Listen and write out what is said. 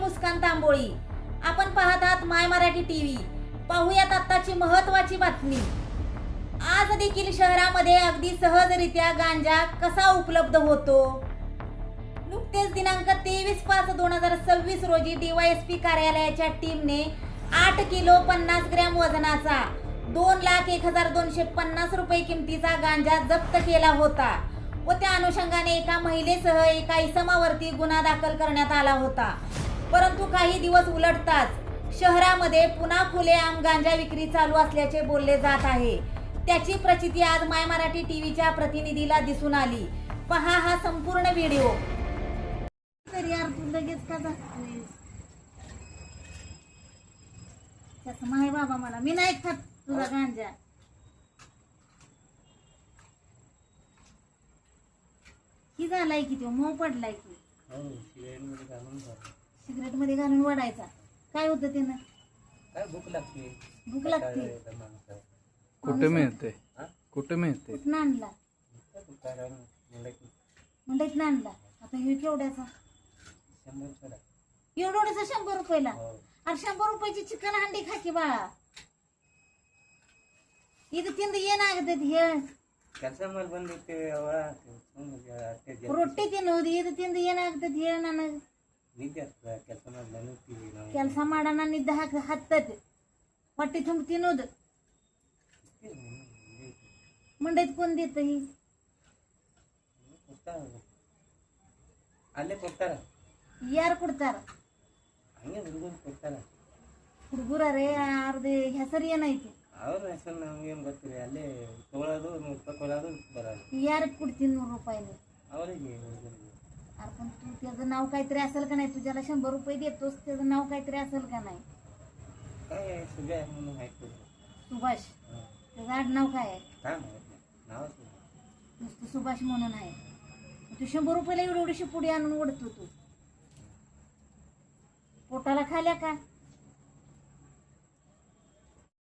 मुस्कान तांबोळी. आपण पाहत आहात माय मराठी टीव्ही. पाहूयात आत्ताची महत्त्वाची बातमी. आज देखील शहरामध्ये अगदी सहजरित्या गांजा कसा उपलब्ध होतो. नुकतेच दिनांक 23/5/2026 रोजी डीवायएसपी कार्यालयाच्या टीमने 8 किलो 50 ग्रॅम वजनाचा 2,01,250 रुपये किमतीचा गांजा जप्त केला होता व त्या अनुषंगाने एका महिलेसह एका इसमावरती गुन्हा दाखल करण्यात आला होता. परंतु काही दिवस उलटताच शहरामध्ये पुन्हा खुलेआम गांजा विक्री चालू असल्याचे बोलले जात आहे. त्याची प्रचिती आज माय मराठी टीव्हीच्या प्रतिनिधीला दिसून आली. पहा हा संपूर्ण व्हिडिओ. तरी यार तू लगेच का जातोयस? तसं माही बाबा मला मी नाही खात तुझा गांजा. की झालाय की तो मऊ पडलाय की सिगरेट मध्ये घालून वडायचा. काय होतं त्यानं? काय भूक लागते. भूक लागते. कुठे मिळते? कुठे मिळते? कुठं आणला? मंडईत आणला. आता हे केवढ्याचा? एवढ्याचा 100 रुपयाला. अरे 100 रुपयाची चिकन हंडी खा की बाळा. इथं तिंद ये ना हे ಕೆಲಸ ಮಾಡಿ ಬಂದಿತ್ತು ರೊಟ್ಟಿ ತಿನ್ನೋದು ಇದು ತಿಂದು ಏನಾಗ್ತದೆ ಹೇಳ ನನಗೆ. ನಿದ್ದೆ ಕೆಲಸ ಮಾಡಿ ನೆನಪಿವಿ ನಾವು. ಕೆಲಸ ಮಾಡೋಣ ನಿದ್ದೆ ಹತ್ತತಿ ಹೊಟ್ಟೆ ತುಂಬ ತಿನ್ನೋದು. ಮಂಡೈತ್ ಕೊಂದಿತ್ತ ಅಲ್ಲೇ ಕೊಡ್ತಾರ. ಯಾರು ಕೊಡ್ತಾರ? ಹಂಗೆ ಹುಡುಗರು ಕೊಡ್ತಾರ. ಹುಡುಗರೇ ಯಾರ್ದು ಹೆಸರು ಏನೈತಿ? ಅವ್ರ ಹೆಸರು ನಮ್ಗೇನು ಗೊತ್ತಿಲ್ಲ. ಅಲ್ಲೇ ತೊಗೊಳೋದು ತಗೊಳ್ಳೋದು ಬರೋದು. यार कुठतील 100 रुपयाने? ಅವರಿಗೆ ಹುಡುಗರಿಗೆ. अरे पण तू त्याचं नाव काहीतरी असेल का नाही? तुझ्याला 100 रुपये देतोस त्याचं नाव काहीतरी असेल का नाही? काय आहे सुभ्या म्हणून आहे. सुभाष. त्याचं आडनाव काय आहे? काय माहित नाही नावच नाही. नुसतं सुभाष म्हणून आहे. तू 100 रुपयाला एवढीशी पुडी आणून ओढतो तू. पोटाला खाल्या का?